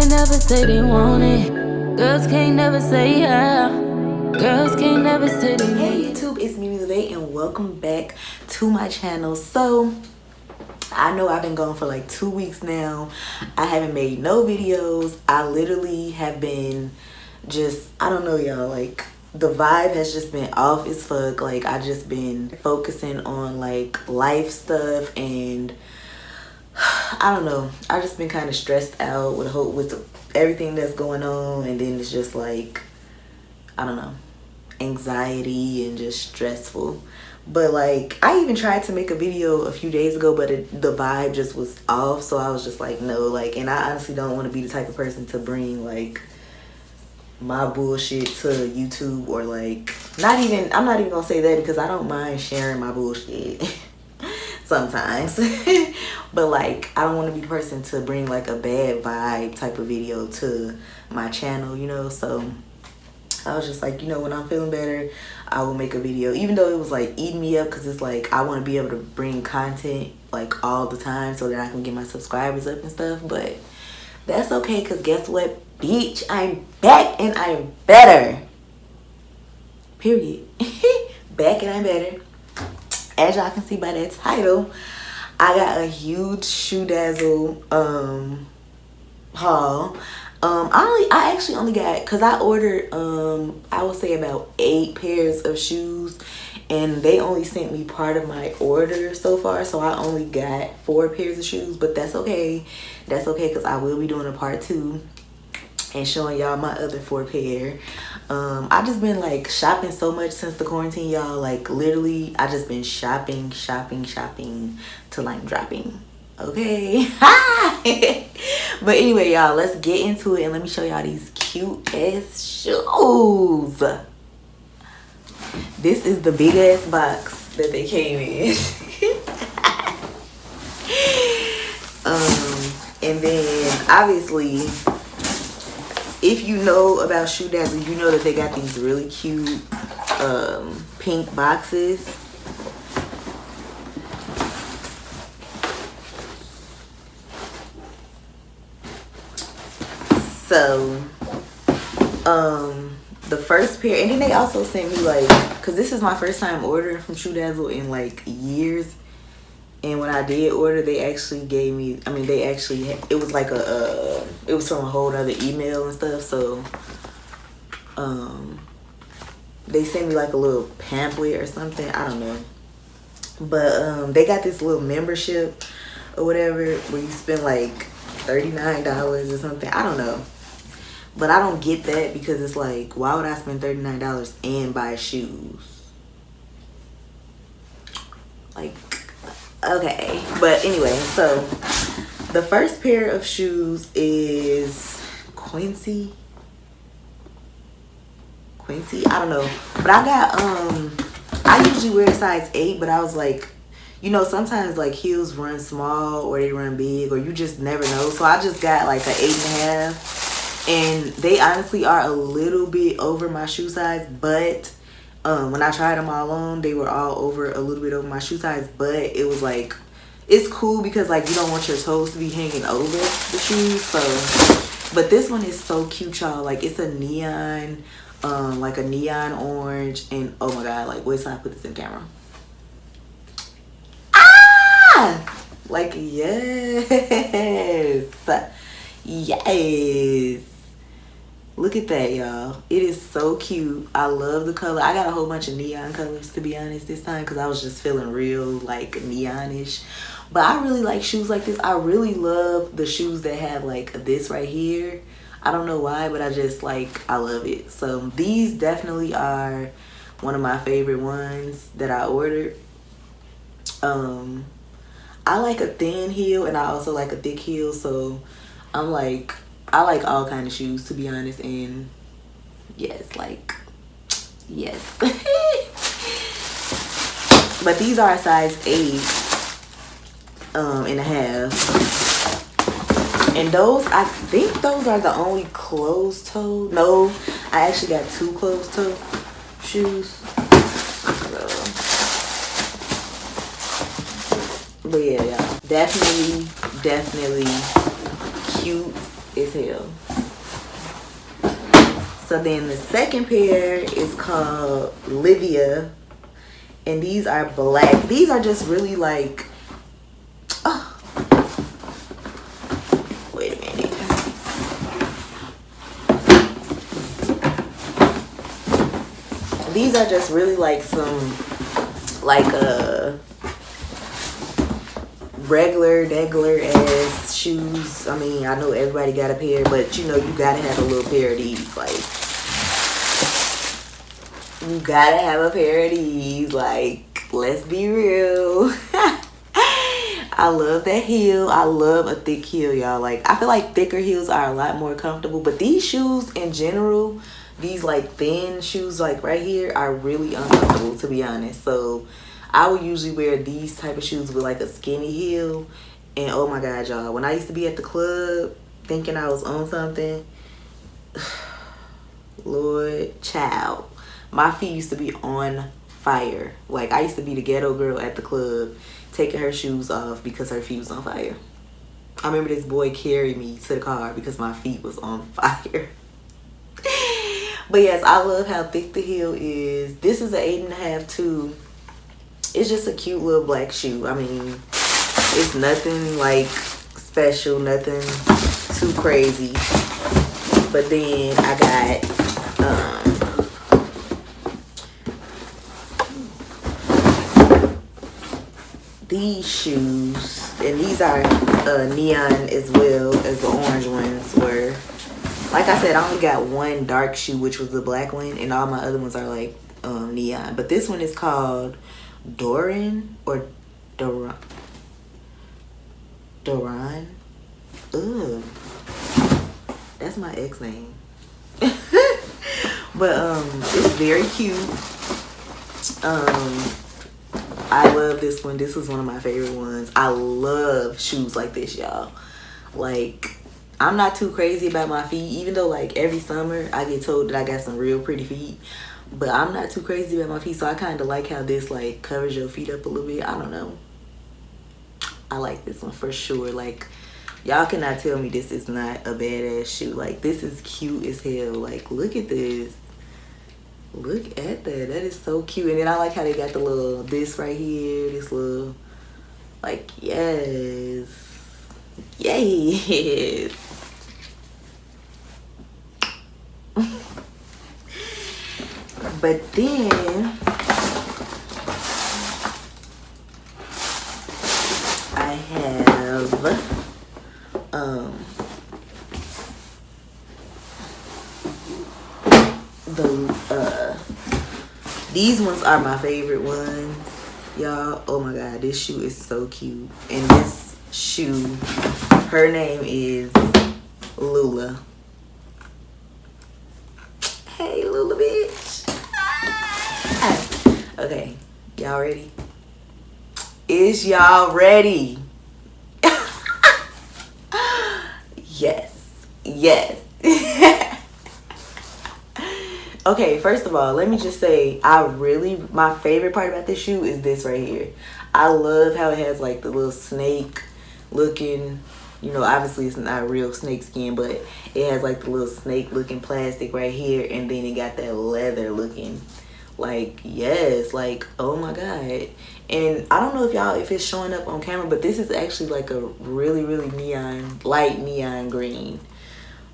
can't never say they want it. Girls can't never say yeah. Girls can't never say they need it. Hey YouTube, it's me today and welcome back to my channel. So I know I've been gone for like 2 weeks now. I haven't made no videos. I literally have been just, I don't know y'all, like the vibe has just been off as fuck. Like I just been focusing on like life stuff and I don't know. I just been kind of stressed out with everything that's going on, and then it's just like, I don't know, anxiety and just stressful. But like I even tried to make a video a few days ago, but the vibe just was off, so I was just like, no, like, and I honestly don't want to be the type of person to bring like my bullshit to YouTube, or like I'm not even gonna say that because I don't mind sharing my bullshit sometimes. But like I don't want to be the person to bring like a bad vibe type of video to my channel, you know. So I was just like, you know, when I'm feeling better, I will make a video, even though it was like eating me up, because it's like I want to be able to bring content like all the time so that I can get my subscribers up and stuff. But that's okay, because guess what, bitch, I'm back and I'm better, period. Back and I'm better. As y'all can see by that title, I got a huge shoe Dazzle haul. I actually only got, because I ordered I would say about 8 pairs of shoes, and they only sent me part of my order so far, so I only got 4 pairs of shoes. But that's okay, because I will be doing a part 2 and showing y'all my other 4 pair. I just been like shopping so much since the quarantine, y'all. Like literally I just been shopping till I'm dropping, okay? But anyway, y'all, let's get into it and let me show y'all these cute ass shoes. This is the big ass box that they came in. And then obviously, if you know about Shoe Dazzle, you know that they got these really cute pink boxes. So the first pair, and then they also sent me like, because this is my first time ordering from Shoe Dazzle in like years. And when I did order, they actually gave me, it was like it was from a whole other email and stuff. So they sent me like a little pamphlet or something, I don't know. But they got this little membership or whatever where you spend like $39 or something, I don't know. But I don't get that, because it's like, why would I spend $39 and buy shoes? Like, okay. But anyway, so the first pair of shoes is Quincy, I don't know. But I got I usually wear a size 8, but I was like, you know, sometimes like heels run small or they run big, or you just never know. So I just got like an 8.5, and they honestly are a little bit over my shoe size. But when I tried them all on, they were all over, a little bit over my shoe size. But it was like, it's cool because like you don't want your toes to be hanging over the shoes. So, but this one is so cute, y'all. Like it's a neon, like a neon orange, and oh my god, like wait till I put this in camera. Ah, like yes, yes. Look at that, y'all. It is so cute. I love the color. I got a whole bunch of neon colors, to be honest, this time, because I was just feeling real like neonish. But I really like shoes like this. I really love the shoes that have like this right here. I don't know why, but I just like, I love it. So these definitely are one of my favorite ones that I ordered. I like a thin heel and I also like a thick heel, so I'm like, I like all kind of shoes, to be honest. And yes, like yes. But these are a size 8.5, and those, I think those are the only closed toe. No, I actually got 2 closed toe shoes. But yeah, y'all, definitely cute as hell. So then the second pair is called Olivia. And these are black. These are just really like, oh, wait a minute. These are just really like some, like a regular ass shoes. I mean, I know everybody got a pair, but you know, you gotta have a little pair of these. Like, you gotta have a pair of these. Like, let's be real. I love that heel. I love a thick heel, y'all. Like, I feel like thicker heels are a lot more comfortable, but these shoes in general, these like thin shoes like right here, are really uncomfortable, to be honest. So I would usually wear these type of shoes with like a skinny heel. And oh my god, y'all, when I used to be at the club thinking I was on something, Lord child, my feet used to be on fire. Like, I used to be the ghetto girl at the club taking her shoes off because her feet was on fire. I remember this boy carried me to the car because my feet was on fire. But yes, I love how thick the heel is. This is an 8.5 too. It's just a cute little black shoe. I mean, it's nothing like special, nothing too crazy. But then I got these shoes, and these are neon as well as the orange ones were. Like I said, I only got one dark shoe, which was the black one, and all my other ones are like neon. But this one is called Doran or Doran. Ugh, that's my ex name. But it's very cute. I love this one. This was one of my favorite ones. I love shoes like this, y'all. Like, I'm not too crazy about my feet, even though like every summer I get told that I got some real pretty feet. But I'm not too crazy about my feet, so I kind of like how this like covers your feet up a little bit. I don't know. I like this one for sure. Like, y'all cannot tell me this is not a badass shoe. Like, this is cute as hell. Like, look at this. Look at that. That is so cute. And then I like how they got the little, this right here, this little, like, yes. Yes. But then I have these ones are my favorite ones, y'all. Oh my god, this shoe is so cute. And this shoe, her name is Lula. Hey Lula bitch. Okay, y'all ready? Is y'all ready? Yes. Yes. Okay, first of all, let me just say, my favorite part about this shoe is this right here. I love how it has like the little snake looking, you know, obviously it's not real snake skin, but it has like the little snake looking plastic right here, and then it got that leather looking, like, yes, like, oh my god. And I don't know if it's showing up on camera, but this is actually like a really neon, light neon green.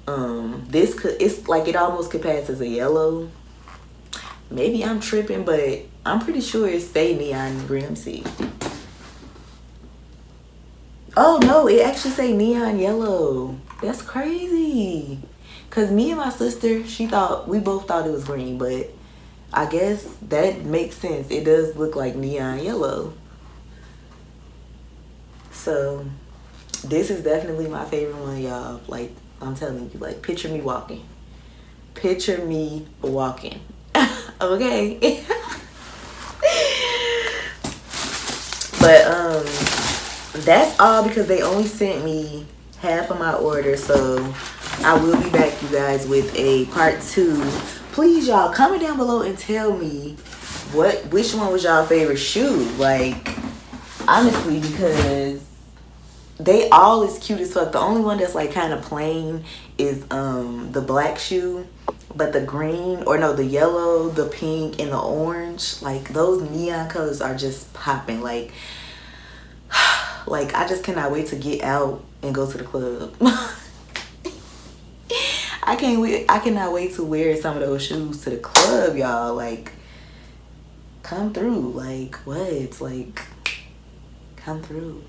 It's like, it almost could pass as a yellow. Maybe I'm tripping, but I'm pretty sure it say neon green. Let me see. Oh no, it actually say neon yellow. That's crazy. Cause me and my sister, we both thought it was green, but I guess that makes sense. It does look like neon yellow. So this is definitely my favorite one, y'all. Like, I'm telling you, like, picture me walking. Picture me walking. Okay. But that's all, because they only sent me half of my order. So I will be back, you guys, with a part 2. Please, y'all, comment down below and tell me which one was y'all favorite shoe. Like, honestly, because they all is cute as fuck. The only one that's like kind of plain is the black shoe, but the green, or no, the yellow, the pink, and the orange, like those neon colors are just popping. Like I just cannot wait to get out and go to the club. I cannot wait to wear some of those shoes to the club, y'all. Like, come through. Like, what? Like, come through.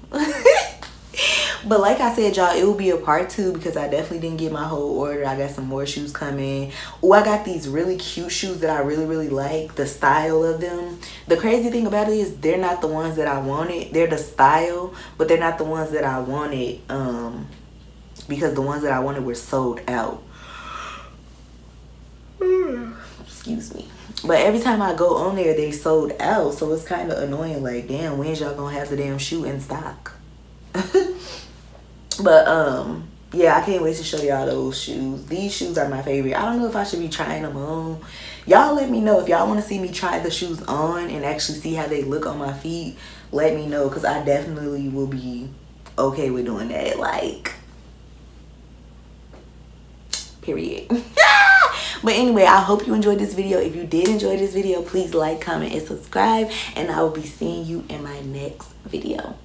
But like I said, y'all, it will be a part 2 because I definitely didn't get my whole order. I got some more shoes coming. Oh, I got these really cute shoes that I really, really like. The style of them. The crazy thing about it is they're not the ones that I wanted. They're the style, but they're not the ones that I wanted. Because the ones that I wanted were sold out. Excuse me. But every time I go on there, they sold out. So it's kind of annoying. Like, damn, when's y'all gonna have the damn shoe in stock? But yeah, I can't wait to show y'all those shoes. These shoes are my favorite. I don't know if I should be trying them on. Y'all let me know if y'all want to see me try the shoes on and actually see how they look on my feet. Let me know, because I definitely will be okay with doing that. Like, period. But anyway, I hope you enjoyed this video. If you did enjoy this video, please like, comment, and subscribe, and I will be seeing you in my next video.